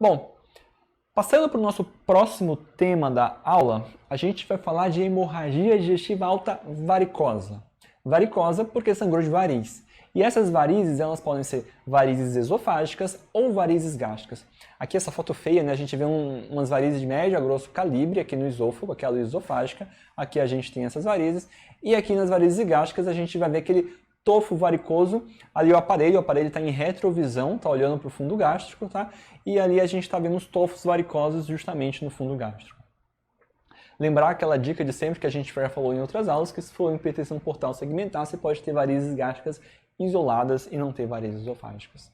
Bom, passando para o nosso próximo tema da aula, a gente vai falar de hemorragia digestiva alta varicosa. Varicosa porque sangrou de variz. E essas varizes, elas podem ser varizes esofágicas ou varizes gástricas. Aqui essa foto feia, né? A gente vê umas varizes de médio a grosso calibre aqui no esôfago, aquela esofágica. Aqui a gente tem essas varizes. E aqui nas varizes gástricas a gente vai ver aquele tofo varicoso. Ali o aparelho está em retrovisão, está olhando para o fundo gástrico, tá? E ali a gente está vendo os tofos varicosos justamente no fundo gástrico. Lembrar aquela dica de sempre que a gente já falou em outras aulas, que se for hipertensão portal segmentar, você pode ter varizes gástricas isoladas e não ter varizes esofágicas.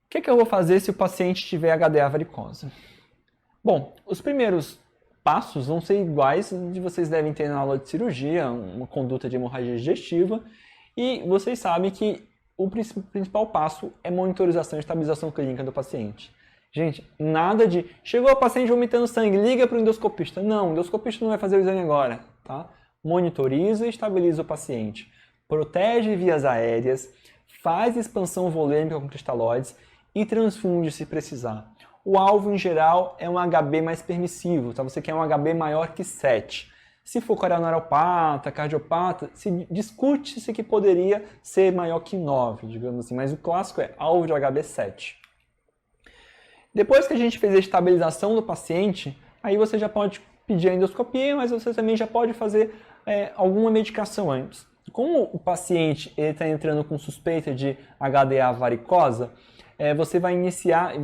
O que eu vou fazer se o paciente tiver HDA varicosa? Bom, os primeiros passos vão ser iguais de vocês devem ter na aula de cirurgia, uma conduta de hemorragia digestiva, e vocês sabem que o principal passo é monitorização e estabilização clínica do paciente. Gente, nada de chegou o paciente vomitando sangue, liga para o endoscopista. Não, o endoscopista não vai fazer o exame agora, tá? Monitoriza e estabiliza o paciente. Protege vias aéreas, faz expansão volêmica com cristalóides e transfunde se precisar. O alvo, em geral, é um HB mais permissivo, tá? Você quer um HB maior que 7. Se for coronariopata, cardiopata, se discute-se que poderia ser maior que 9, digamos assim, mas o clássico é alvo de HB 7. Depois que a gente fez a estabilização do paciente, aí você já pode pedir a endoscopia, mas você também já pode fazer alguma medicação antes. Como o paciente está entrando com suspeita de HDA varicosa, você vai iniciar...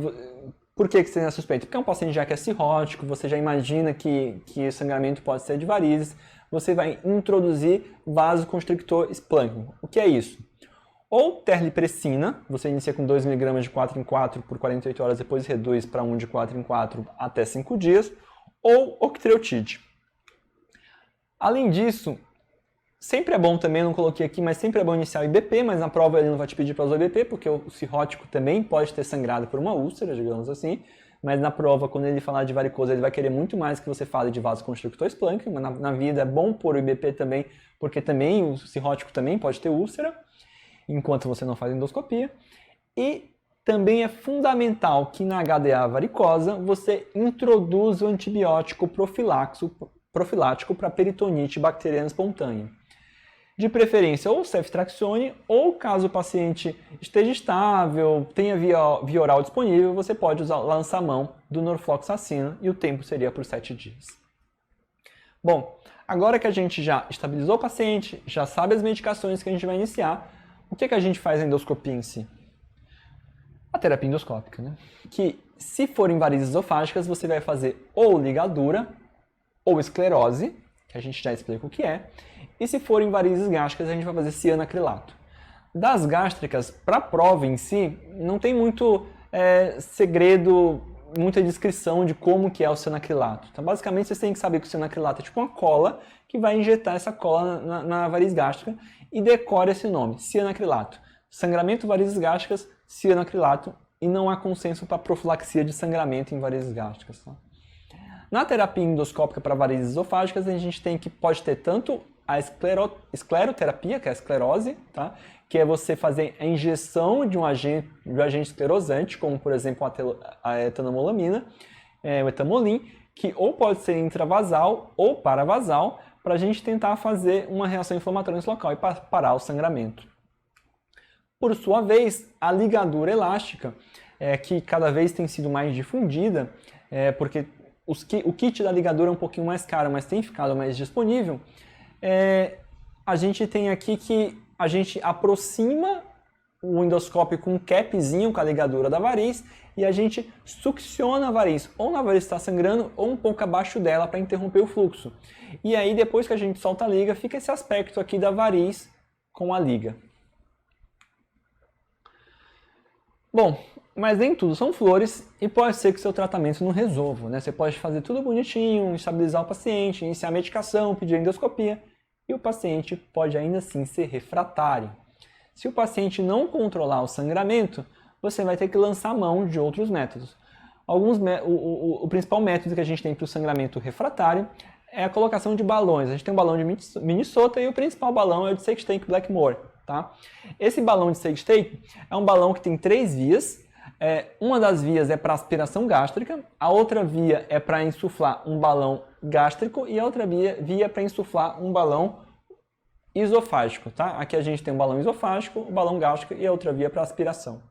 Por que você tem suspeita? Porque é um paciente já que é cirrótico, você já imagina que o sangramento pode ser de varizes, você vai introduzir vasoconstrictor esplâncnico. O que é isso? Ou terlipressina, você inicia com 2 mg de 4 em 4 por 48 horas, depois reduz para 1 de 4 em 4 até 5 dias, ou octreotide. Além disso, sempre é bom também, não coloquei aqui, mas sempre é bom iniciar o IBP, mas na prova ele não vai te pedir para usar o IBP, porque o cirrótico também pode ter sangrado por uma úlcera, digamos assim, mas na prova, quando ele falar de varicosa, ele vai querer muito mais que você fale de vasoconstrictor esplâncnico, mas na vida é bom pôr o IBP também, porque também o cirrótico também pode ter úlcera, enquanto você não faz endoscopia. E também é fundamental que na HDA varicosa você introduza o antibiótico profilático para peritonite bacteriana espontânea. De preferência ou ceftriaxone, ou caso o paciente esteja estável, tenha via oral disponível, você pode lançar a mão do norfloxacino e o tempo seria por 7 dias. Bom, agora que a gente já estabilizou o paciente, já sabe as medicações que a gente vai iniciar, o que a gente faz na endoscopia em si? A terapia endoscópica, né? Que se forem varizes esofágicas, você vai fazer ou ligadura ou esclerose, que a gente já explica o que é, e se forem varizes gástricas, a gente vai fazer cianacrilato. Das gástricas, para a prova em si, não tem muito segredo, muita descrição de como que é o cianacrilato. Então, basicamente, vocês têm que saber que o cianacrilato é tipo uma cola que vai injetar essa cola na variz gástrica e decore esse nome, cianacrilato. Sangramento varizes gástricas, cianacrilato, e não há consenso para profilaxia de sangramento em varizes gástricas. Tá? Na terapia endoscópica para varizes esofágicas, a gente pode ter tanto a escleroterapia, que é a esclerose, tá? Que é você fazer a injeção de um agente esclerosante, como por exemplo a etanomolamina, o etamolim, que ou pode ser intravasal ou paravasal, para a gente tentar fazer uma reação inflamatória nesse local e parar o sangramento. Por sua vez, a ligadura elástica, que cada vez tem sido mais difundida, porque o kit da ligadura é um pouquinho mais caro, mas tem ficado mais disponível, a gente tem aqui que a gente aproxima o endoscópio com um capzinho com a ligadura da variz e a gente succiona a variz, ou na variz está sangrando ou um pouco abaixo dela para interromper o fluxo. E aí depois que a gente solta a liga, fica esse aspecto aqui da variz com a liga. Bom, mas nem tudo são flores e pode ser que seu tratamento não resolva, né? Você pode fazer tudo bonitinho, estabilizar o paciente, iniciar a medicação, pedir a endoscopia e o paciente pode ainda assim ser refratário. Se o paciente não controlar o sangramento, você vai ter que lançar mão de outros métodos. O principal método que a gente tem para o sangramento refratário é a colocação de balões. A gente tem um balão de Minnesota e o principal balão é o de Sage-Tank Blackmore. Tá? Esse balão de Sage-Tank é um balão que tem 3 vias, Uma das vias é para aspiração gástrica, a outra via é para insuflar um balão gástrico e a outra via é para insuflar um balão esofágico, tá? Aqui a gente tem um balão esofágico, um balão gástrico e a outra via para aspiração.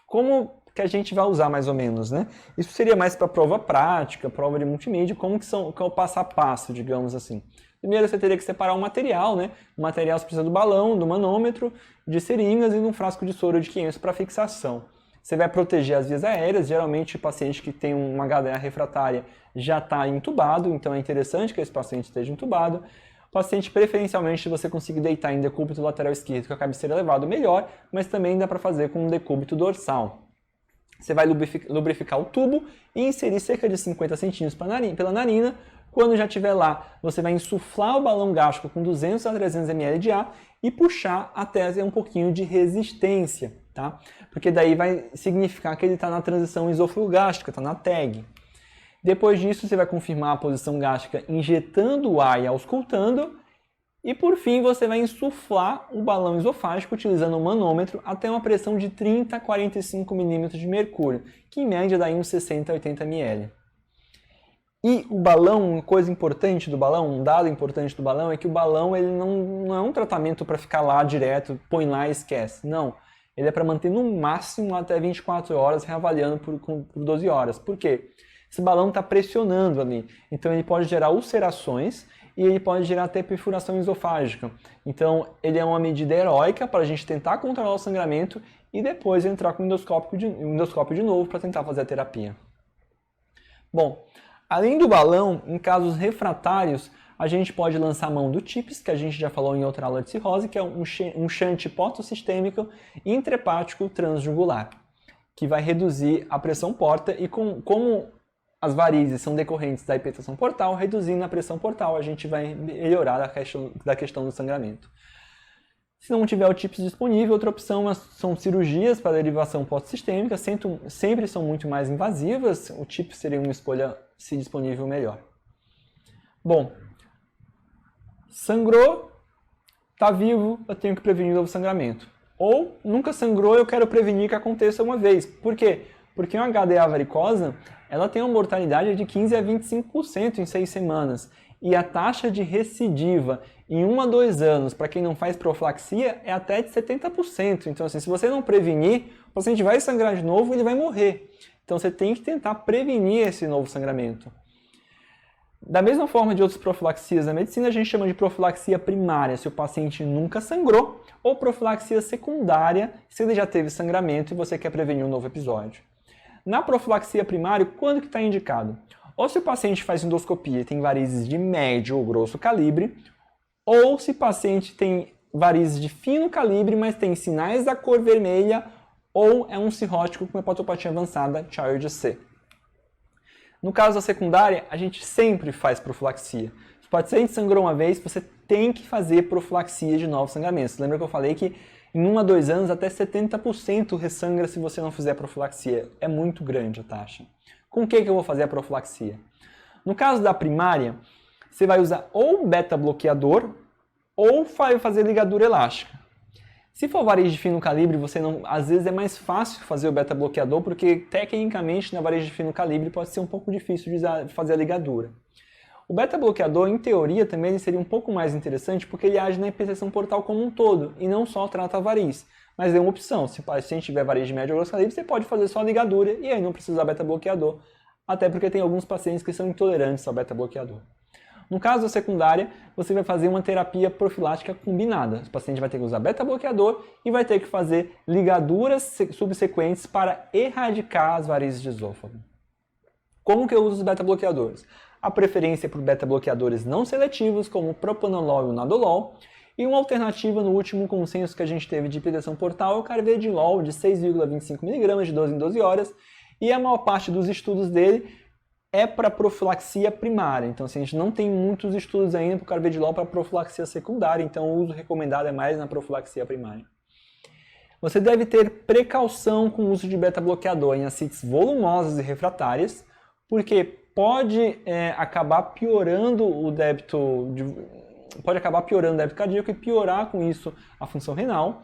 Como que a gente vai usar mais ou menos, né? Isso seria mais para prova prática, prova de multimídia, que é o passo a passo, digamos assim. Primeiro você teria que separar o material, né? O material você precisa do balão, do manômetro, de seringas e de um frasco de soro de 500 para fixação. Você vai proteger as vias aéreas, geralmente o paciente que tem uma HDA refratária já está entubado, então é interessante que esse paciente esteja entubado. O paciente, preferencialmente, se você conseguir deitar em decúbito lateral esquerdo com a cabeceira elevada, melhor, mas também dá para fazer com um decúbito dorsal. Você vai lubrificar o tubo e inserir cerca de 50 centímetros pela narina. Quando já estiver lá, você vai insuflar o balão gástrico com 200 a 300 ml de ar e puxar até ter um pouquinho de resistência, tá? Porque daí vai significar que ele está na transição esôfago-gástrica, está na TEG. Depois disso, você vai confirmar a posição gástrica injetando o ar e auscultando. E por fim, você vai insuflar o balão esofágico utilizando o manômetro até uma pressão de 30 a 45 milímetros de mercúrio, que em média dá uns 60 a 80 ml. E o balão, uma coisa importante do balão, um dado importante do balão é que o balão ele não é um tratamento para ficar lá direto, põe lá e esquece. Não, ele é para manter no máximo até 24 horas, reavaliando por 12 horas. Por quê? Esse balão está pressionando ali, então ele pode gerar ulcerações e ele pode gerar até perfuração esofágica. Então ele é uma medida heróica para a gente tentar controlar o sangramento e depois entrar com o endoscópio de novo para tentar fazer a terapia. Bom, além do balão, em casos refratários, a gente pode lançar a mão do TIPS, que a gente já falou em outra aula de cirrose, que é um shunt portosistêmico intrahepático transjugular, que vai reduzir a pressão porta e como as varizes são decorrentes da hipertensão portal, reduzindo a pressão portal, a gente vai melhorar a questão do sangramento. Se não tiver o TIPS disponível, outra opção são cirurgias para derivação portosistêmica, sempre são muito mais invasivas, o TIPS seria uma escolha, se disponível, melhor. Bom, sangrou, está vivo, eu tenho que prevenir o novo sangramento. Ou nunca sangrou, eu quero prevenir que aconteça uma vez. Por quê? Porque uma HDA varicosa, ela tem uma mortalidade de 15 a 25% em 6 semanas. E a taxa de recidiva em 1 a 2 anos, para quem não faz profilaxia, é até de 70%. Então, assim, se você não prevenir, o paciente vai sangrar de novo e ele vai morrer. Então, você tem que tentar prevenir esse novo sangramento. Da mesma forma de outras profilaxias na medicina, a gente chama de profilaxia primária, se o paciente nunca sangrou, ou profilaxia secundária, se ele já teve sangramento e você quer prevenir um novo episódio. Na profilaxia primária, quando que está indicado? Ou se o paciente faz endoscopia e tem varizes de médio ou grosso calibre, ou se o paciente tem varizes de fino calibre, mas tem sinais da cor vermelha, ou é um cirrótico com hepatopatia avançada, Child C. No caso da secundária, a gente sempre faz profilaxia. Se o paciente sangrou uma vez, você tem que fazer profilaxia de novos sangramentos. Lembra que eu falei que em 1 a 2 anos, até 70% ressangra se você não fizer profilaxia. É muito grande a taxa. Com o que eu vou fazer a profilaxia? No caso da primária, você vai usar ou beta-bloqueador ou vai fazer ligadura elástica. Se for variz de fino calibre, às vezes é mais fácil fazer o beta-bloqueador, porque tecnicamente na variz de fino calibre pode ser um pouco difícil de fazer a ligadura. O beta-bloqueador, em teoria, também ele seria um pouco mais interessante porque ele age na hipertensão portal como um todo e não só trata a variz. Mas é uma opção. Se o paciente tiver variz de médio ou grosso calibre, você pode fazer só a ligadura e aí não precisa usar beta-bloqueador. Até porque tem alguns pacientes que são intolerantes ao beta-bloqueador. No caso da secundária, você vai fazer uma terapia profilática combinada. O paciente vai ter que usar beta-bloqueador e vai ter que fazer ligaduras subsequentes para erradicar as varizes de esôfago. Como que eu uso os beta-bloqueadores? A preferência por beta-bloqueadores não seletivos, como o propanolol e o nadolol, e uma alternativa no último consenso que a gente teve de hipertensão portal é o carvedilol de 6,25 mg de 12 em 12 horas, e a maior parte dos estudos dele é para profilaxia primária. Então, assim, a gente não tem muitos estudos ainda para o carvedilol para profilaxia secundária, então o uso recomendado é mais na profilaxia primária. Você deve ter precaução com o uso de beta-bloqueador em ascites volumosas e refratárias, porque pode acabar piorando o débito cardíaco e piorar com isso a função renal.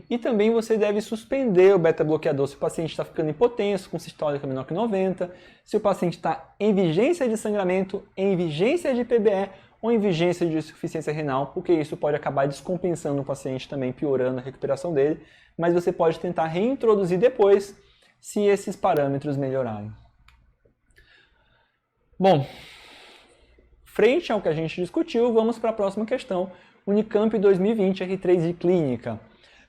E também você deve suspender o beta-bloqueador se o paciente está ficando hipotenso, com sistólica menor que 90, se o paciente está em vigência de sangramento, em vigência de PBE ou em vigência de insuficiência renal, porque isso pode acabar descompensando o paciente também, piorando a recuperação dele, mas você pode tentar reintroduzir depois, se esses parâmetros melhorarem. Bom, frente ao que a gente discutiu, vamos para a próxima questão. Unicamp 2020 R3 de clínica.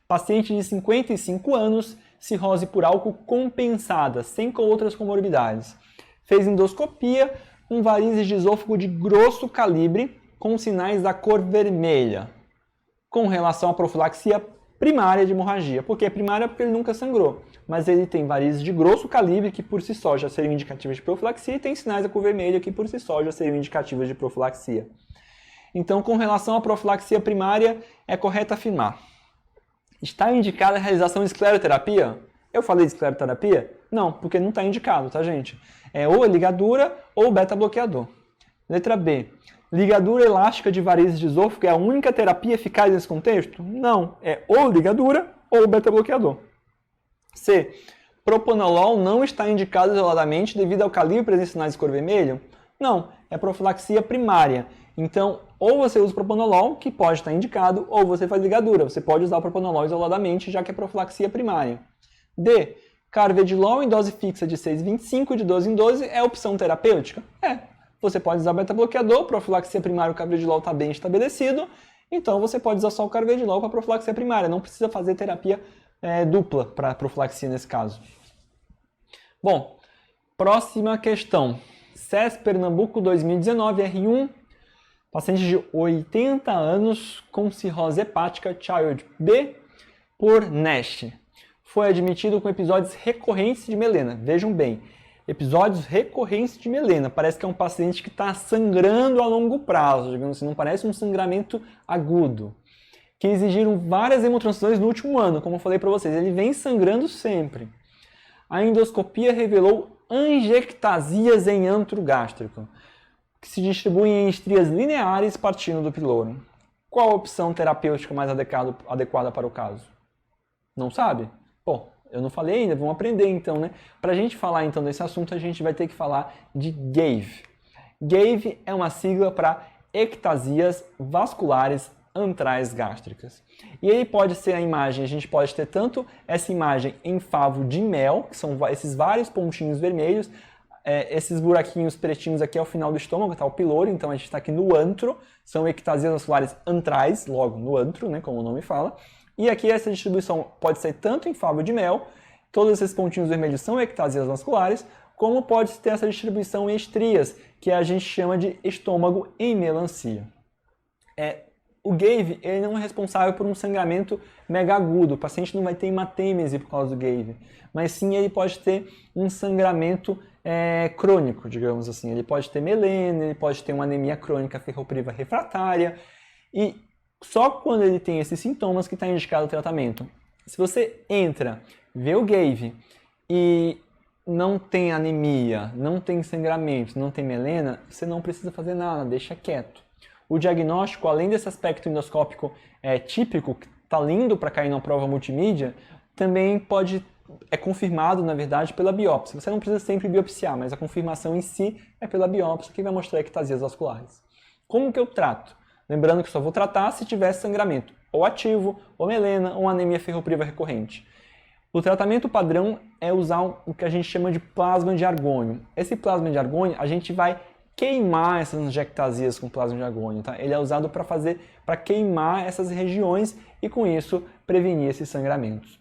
Paciente de 55 anos, cirrose por álcool compensada, sem outras comorbidades. Fez endoscopia com varizes de esôfago de grosso calibre, com sinais da cor vermelha, com relação à profilaxia primária de hemorragia. Por que primária? Porque ele nunca sangrou. Mas ele tem varizes de grosso calibre, que por si só já seriam indicativas de profilaxia, e tem sinais da cor vermelha, que por si só já seriam indicativas de profilaxia. Então, com relação à profilaxia primária, é correto afirmar: está indicada a realização de escleroterapia? Eu falei de escleroterapia? Não, porque não está indicado, tá, gente? É ou a ligadura ou o beta-bloqueador. Letra B. Ligadura elástica de varizes de esôfago é a única terapia eficaz nesse contexto? Não. É ou ligadura ou beta-bloqueador. C. Propanolol não está indicado isoladamente devido ao calibre presente em sinais de cor vermelho? Não. É profilaxia primária. Então, ou você usa propanolol, que pode estar indicado, ou você faz ligadura. Você pode usar o propanolol isoladamente, já que é profilaxia primária. D. Carvedilol em dose fixa de 6,25 de 12 em 12 é opção terapêutica? É. Você pode usar beta-bloqueador, profilaxia primária, o carvedilol está bem estabelecido, então você pode usar só o carvedilol para profilaxia primária. Não precisa fazer terapia dupla para profilaxia nesse caso. Bom, próxima questão. SES Pernambuco 2019 R1. Paciente de 80 anos com cirrose hepática Child B por NASH. Foi admitido com episódios recorrentes de melena. Vejam bem, episódios recorrentes de melena. Parece que é um paciente que está sangrando a longo prazo, digamos assim, não parece um sangramento agudo. Que exigiram várias hemotransfusões no último ano, como eu falei para vocês. Ele vem sangrando sempre. A endoscopia revelou angiectasias em antro gástrico, que se distribuem em estrias lineares partindo do piloro. Qual a opção terapêutica mais adequada para o caso? Não sabe? Pô, eu não falei ainda, vamos aprender então, né? Para a gente falar então desse assunto, a gente vai ter que falar de GAVE. GAVE é uma sigla para ectasias vasculares antrais gástricas. E aí pode ser a imagem, a gente pode ter tanto essa imagem em favo de mel, que são esses vários pontinhos vermelhos, esses buraquinhos pretinhos aqui ao final do estômago, está o piloro, então a gente está aqui no antro, são ectasias vasculares antrais, logo no antro, né, como o nome fala. E aqui essa distribuição pode ser tanto em favo de mel, todos esses pontinhos vermelhos são ectasias vasculares, como pode ter essa distribuição em estrias, que a gente chama de estômago em melancia. O GAVE ele não é responsável por um sangramento mega agudo, o paciente não vai ter hematêmese por causa do GAVE, mas sim ele pode ter um sangramento crônico, digamos assim. Ele pode ter melena, ele pode ter uma anemia crônica ferropriva refratária, e só quando ele tem esses sintomas que está indicado o tratamento. Se você entra, vê o GAVE e não tem anemia, não tem sangramento, não tem melena, você não precisa fazer nada, deixa quieto. O diagnóstico, além desse aspecto endoscópico típico, que está lindo para cair numa prova multimídia, também é confirmado, na verdade, pela biópsia. Você não precisa sempre biopsiar, mas a confirmação em si é pela biópsia, que vai mostrar ectasias vasculares. Como que eu trato? Lembrando que só vou tratar se tiver sangramento ou ativo, ou melena, ou anemia ferropriva recorrente. O tratamento padrão é usar o que a gente chama de plasma de argônio. Esse plasma de argônio, a gente vai queimar essas angiectasias com plasma de argônio, tá? Ele é usado para queimar essas regiões e com isso prevenir esses sangramentos.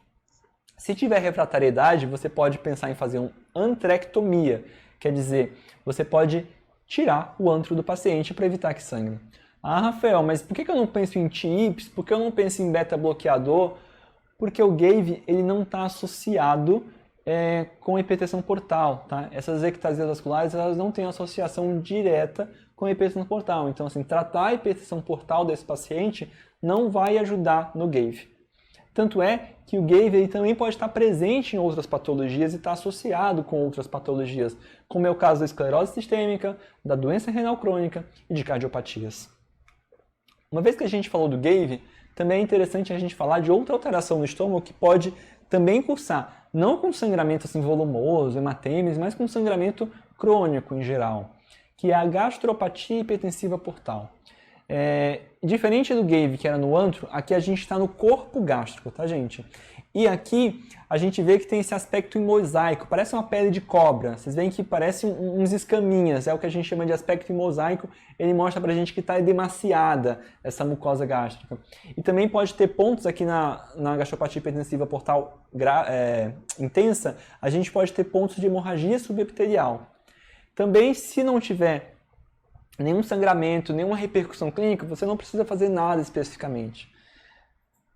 Se tiver refratariedade, você pode pensar em fazer uma antrectomia, quer dizer, você pode tirar o antro do paciente para evitar que sangre. Ah, Rafael, mas por que eu não penso em TIPS? Por que eu não penso em beta-bloqueador? Porque o GAVE ele não está associado com hipertensão portal, tá? Essas ectasias vasculares elas não têm associação direta com a hipertensão portal. Então, assim, tratar a hipertensão portal desse paciente não vai ajudar no GAVE. Tanto é que o GAVE ele também pode estar presente em outras patologias e estar associado com outras patologias, como é o caso da esclerose sistêmica, da doença renal crônica e de cardiopatias. Uma vez que a gente falou do GAVE, também é interessante a gente falar de outra alteração no estômago que pode também cursar, não com sangramento assim volumoso, hematemesis, mas com sangramento crônico em geral, que é a gastropatia hipertensiva portal. Diferente do GAVE, que era no antro, aqui a gente está no corpo gástrico, tá, gente? E aqui a gente vê que tem esse aspecto em mosaico, parece uma pele de cobra. Vocês veem que parece uns escaminhas, é o que a gente chama de aspecto em mosaico. Ele mostra pra gente que está demasiada essa mucosa gástrica. E também pode ter pontos aqui na gastropatia hipertensiva portal intensa, a gente pode ter pontos de hemorragia subepitelial. Também, se não tiver nenhum sangramento, nenhuma repercussão clínica, você não precisa fazer nada especificamente.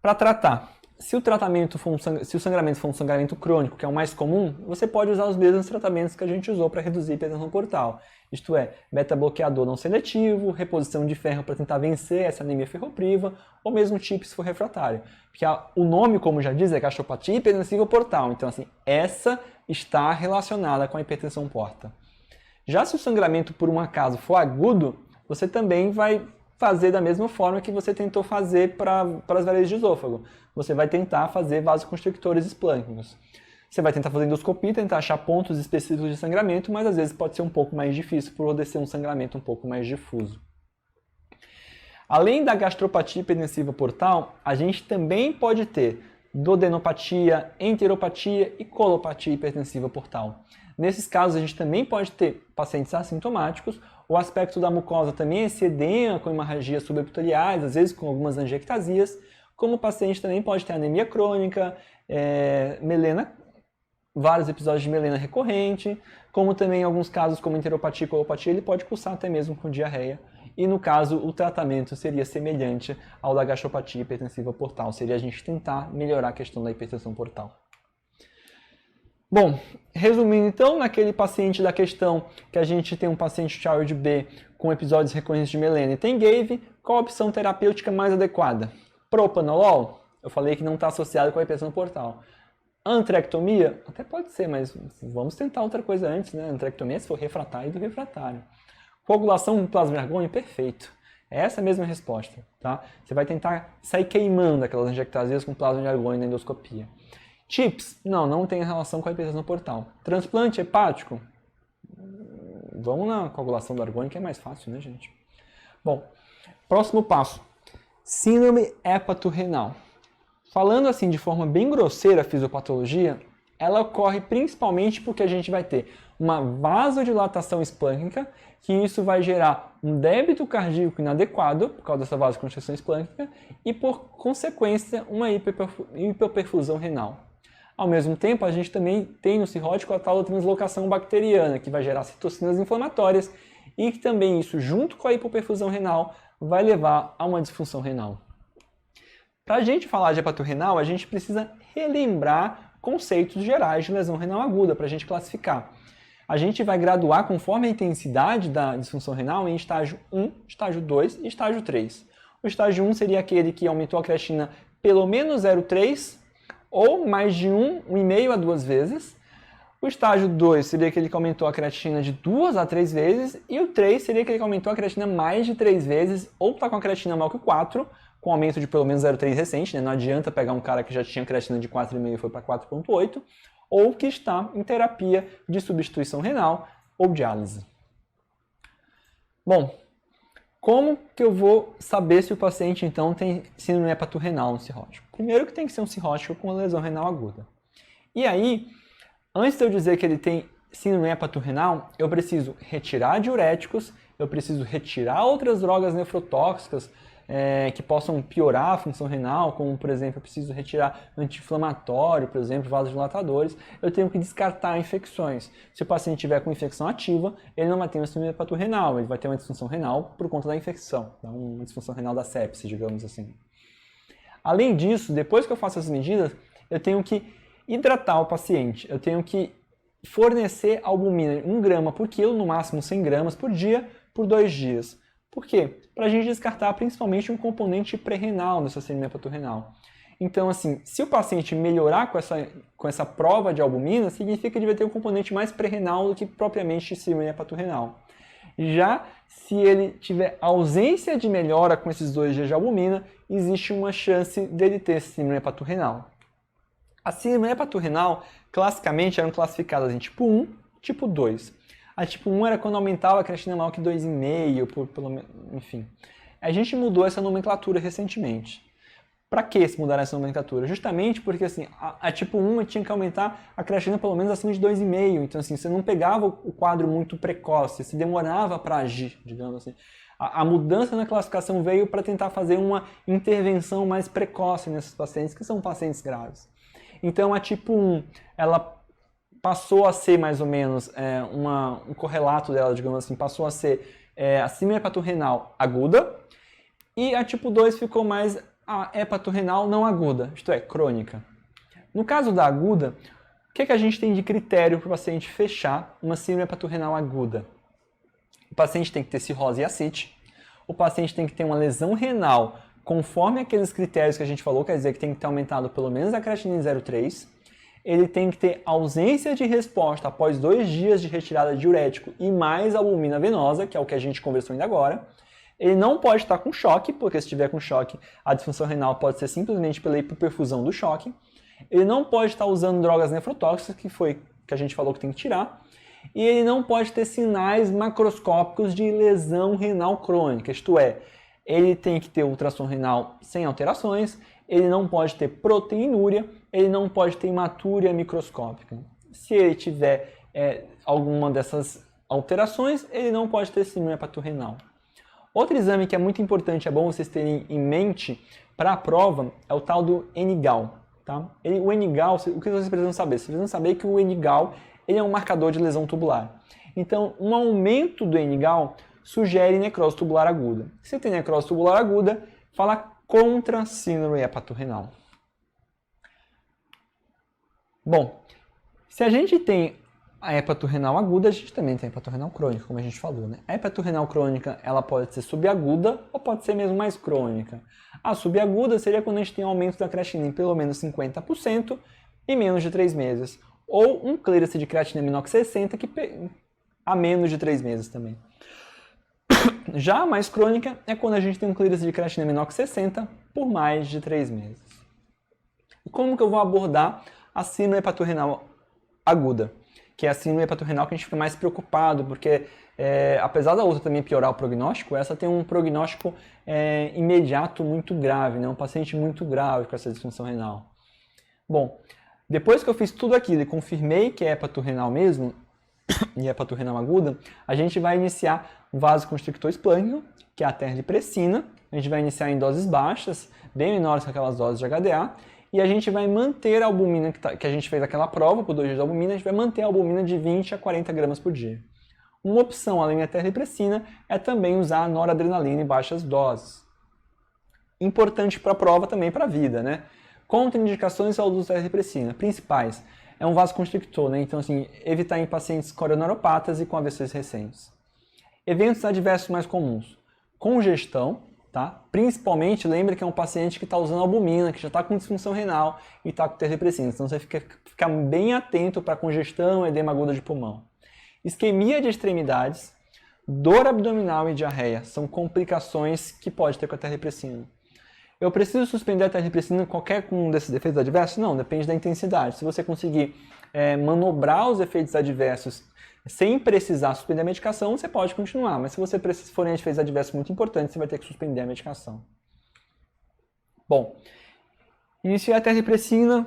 Para tratar, se o sangramento for um sangramento crônico, que é o mais comum, você pode usar os mesmos tratamentos que a gente usou para reduzir a hipertensão portal. Isto é, beta-bloqueador não seletivo, reposição de ferro para tentar vencer essa anemia ferropriva, ou mesmo TIP se for refratário. Porque o nome, como já diz, é gastropatia hipertensiva portal. Então, assim, essa está relacionada com a hipertensão porta. Já se o sangramento, por um acaso, for agudo, você também vai fazer da mesma forma que você tentou fazer para as varizes de esôfago. Você vai tentar fazer vasoconstrictores esplâncnicos. Você vai tentar fazer endoscopia, tentar achar pontos específicos de sangramento, mas às vezes pode ser um pouco mais difícil por obedecer um sangramento um pouco mais difuso. Além da gastropatia hipertensiva portal, a gente também pode ter duodenopatia, enteropatia e colopatia hipertensiva portal. Nesses casos, a gente também pode ter pacientes assintomáticos. O aspecto da mucosa também é esse edema com hemorragias subepiteliais, às vezes com algumas angiectasias. Como o paciente também pode ter anemia crônica, melena, vários episódios de melena recorrente, como também em alguns casos, como enteropatia e colopatia, ele pode cursar até mesmo com diarreia. E no caso, o tratamento seria semelhante ao da gastropatia hipertensiva portal, seria a gente tentar melhorar a questão da hipertensão portal. Bom, resumindo então, naquele paciente da questão que a gente tem um paciente Child B com episódios recorrentes de melena e tem GAVE, qual a opção terapêutica mais adequada? Propanolol? Eu falei que não está associado com a hipertensão portal. Antrectomia? Até pode ser, mas vamos tentar outra coisa antes, né? Antrectomia se for refratário do refratário. Coagulação com plasma de argônio? Perfeito. É essa a mesma resposta, tá? Você vai tentar sair queimando aquelas angiectasias com plasma de argônio na endoscopia. TIPS? Não tem relação com a hipertensão portal. Transplante hepático? Vamos na coagulação do argônio, que é mais fácil, né, gente? Bom, próximo passo. Síndrome hepatorrenal. Falando assim de forma bem grosseira a fisiopatologia, ela ocorre principalmente porque a gente vai ter uma vasodilatação esplâncnica, que isso vai gerar um débito cardíaco inadequado, por causa dessa vasoconstrição esplâncnica, e por consequência uma hiperperfusão renal. Ao mesmo tempo, a gente também tem no cirrótico a tal da translocação bacteriana, que vai gerar citocinas inflamatórias, e que também isso, junto com a hipoperfusão renal, vai levar a uma disfunção renal. Para a gente falar de hepatorrenal, a gente precisa relembrar conceitos gerais de lesão renal aguda para a gente classificar. A gente vai graduar conforme a intensidade da disfunção renal em estágio 1, estágio 2 e estágio 3. O estágio 1 seria aquele que aumentou a creatina pelo menos 0,3 ou mais de 1,5 a 2 vezes. O estágio 2 seria aquele que aumentou a creatina de 2 a 3 vezes. E o 3 seria aquele que aumentou a creatina mais de 3 vezes ou está com a creatina maior que 4, com aumento de pelo menos 0,3 recente, né? Não adianta pegar um cara que já tinha creatina de 4,5 e foi para 4,8, ou que está em terapia de substituição renal ou diálise. Bom, como que eu vou saber se o paciente então tem síndrome hepatorrenal no cirrótico? Primeiro que tem que ser um cirrótico com lesão renal aguda. E aí, antes de eu dizer que ele tem síndrome hepatorrenal, eu preciso retirar diuréticos, eu preciso retirar outras drogas nefrotóxicas que possam piorar a função renal, como, por exemplo, eu preciso retirar anti-inflamatório, por exemplo, vasodilatadores. Eu tenho que descartar infecções. Se o paciente tiver com infecção ativa, ele não vai ter uma síndrome hepatorrenal, ele vai ter uma disfunção renal por conta da infecção, uma disfunção renal da sepse, digamos assim. Além disso, depois que eu faço essas medidas, eu tenho que hidratar o paciente, eu tenho que fornecer albumina 1 grama por quilo, no máximo 100 gramas por dia, por 2 dias. Por quê? Para a gente descartar principalmente um componente pré-renal dessa síndrome hepatorrenal. Então, assim, se o paciente melhorar com essa prova de albumina, significa que ele vai ter um componente mais pré-renal do que propriamente síndrome hepatorrenal. Já se ele tiver ausência de melhora com esses 2 dias de albumina, existe uma chance dele ter síndrome hepaturrenal. A síndrome hepaturrenal, classicamente, eram classificadas em tipo 1 e tipo 2. A tipo 1 era quando aumentava a creatinina maior que 2,5, enfim. A gente mudou essa nomenclatura recentemente. Para que se mudar essa nomenclatura? Justamente porque assim, a tipo 1 tinha que aumentar a creatinina pelo menos acima de 2,5. Então assim, você não pegava o quadro muito precoce, você demorava para agir, digamos assim. A mudança na classificação veio para tentar fazer uma intervenção mais precoce nesses pacientes, que são pacientes graves. Então a tipo 1, ela passou a ser mais ou menos um correlato dela, digamos assim, passou a ser a síndrome hepaturrenal aguda, e a tipo 2 ficou mais a hepaturrenal não aguda, isto é, crônica. No caso da aguda, o que a gente tem de critério para o paciente fechar uma síndrome hepaturrenal aguda? O paciente tem que ter cirrose e ascite, o paciente tem que ter uma lesão renal conforme aqueles critérios que a gente falou, quer dizer que tem que ter aumentado pelo menos a creatinina em 0,3, ele tem que ter ausência de resposta após 2 dias de retirada de diurético e mais albumina venosa, que é o que a gente conversou ainda agora. Ele não pode estar com choque, porque se estiver com choque, a disfunção renal pode ser simplesmente pela hipoperfusão do choque. Ele não pode estar usando drogas nefrotóxicas, que foi que a gente falou que tem que tirar. E ele não pode ter sinais macroscópicos de lesão renal crônica, isto é, ele tem que ter ultrassom renal sem alterações, ele não pode ter proteinúria, ele não pode ter hematúria microscópica. Se ele tiver alguma dessas alterações, ele não pode ter síndrome hepaturrenal. Outro exame que é muito importante, é bom vocês terem em mente para a prova, é o tal do NGAL. Tá? O NGAL, o que vocês precisam saber? Vocês precisam saber que o NGAL ele é um marcador de lesão tubular. Então, um aumento do NGAL sugere necrose tubular aguda. Se tem necrose tubular aguda, fala contra síndrome hepaturrenal. Bom, se a gente tem a hepaturrenal aguda, a gente também tem a hepaturrenal crônica, como a gente falou, né? A hepaturrenal crônica, ela pode ser subaguda ou pode ser mesmo mais crônica. A subaguda seria quando a gente tem um aumento da creatinina em pelo menos 50% em menos de 3 meses. Ou um clearance de creatinina menor que 60, a menos de 3 meses também. Já a mais crônica é quando a gente tem um clearance de creatinina menor que 60 por mais de 3 meses. E como que eu vou abordar a síndrome hepaturrenal aguda? Que é a síndrome hepaturrenal que a gente fica mais preocupado, porque apesar da outra também piorar o prognóstico, essa tem um prognóstico imediato muito grave, né? Um paciente muito grave com essa disfunção renal. Bom, depois que eu fiz tudo aquilo e confirmei que é hepaturrenal mesmo, e hepaturrenal aguda, a gente vai iniciar um vasoconstrictor esplâncnico, que é a terlipressina. A gente vai iniciar em doses baixas, bem menores que aquelas doses de HDA, e a gente vai manter a albumina que a gente fez aquela prova por 2 dias de albumina, a gente vai manter a albumina de 20 a 40 gramas por dia. Uma opção, além da terlipressina, é também usar a noradrenalina em baixas doses. Importante para a prova, também para a vida, né? Contraindicações ao uso da terlipressina, principais. É um vasoconstrictor, né? Então, assim, evitar em pacientes coronariopátas e com AVCs recentes. Eventos adversos mais comuns. Congestão, tá? Principalmente, lembre que é um paciente que está usando albumina, que já está com disfunção renal e está com terlipressina. Então, você fica bem atento para congestão, edema aguda de pulmão. Isquemia de extremidades, dor abdominal e diarreia. São complicações que pode ter com a terlipressina. Eu preciso suspender a terlipressina qualquer um desses efeitos adversos? Não, depende da intensidade. Se você conseguir manobrar os efeitos adversos sem precisar suspender a medicação, você pode continuar. Mas se você forem efeitos adversos muito importantes, você vai ter que suspender a medicação. Bom, iniciar a terlipressina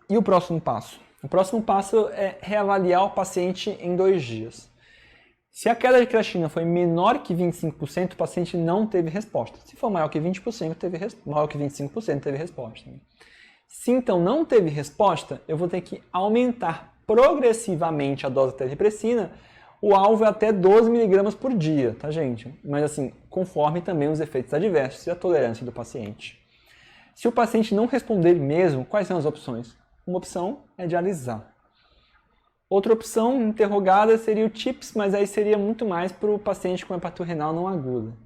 e o próximo passo? O próximo passo é reavaliar o paciente em 2 dias. Se a queda de creatinina foi menor que 25%, o paciente não teve resposta. Se for maior que 20%, maior que 25%, teve resposta. Se então não teve resposta, eu vou ter que aumentar progressivamente a dose de terlipressina. O alvo é até 12 mg por dia, tá, gente? Mas assim, conforme também os efeitos adversos e a tolerância do paciente. Se o paciente não responder mesmo, quais são as opções? Uma opção é dialisar. Outra opção interrogada seria o TIPS, mas aí seria muito mais para o paciente com hepaturrenal não aguda.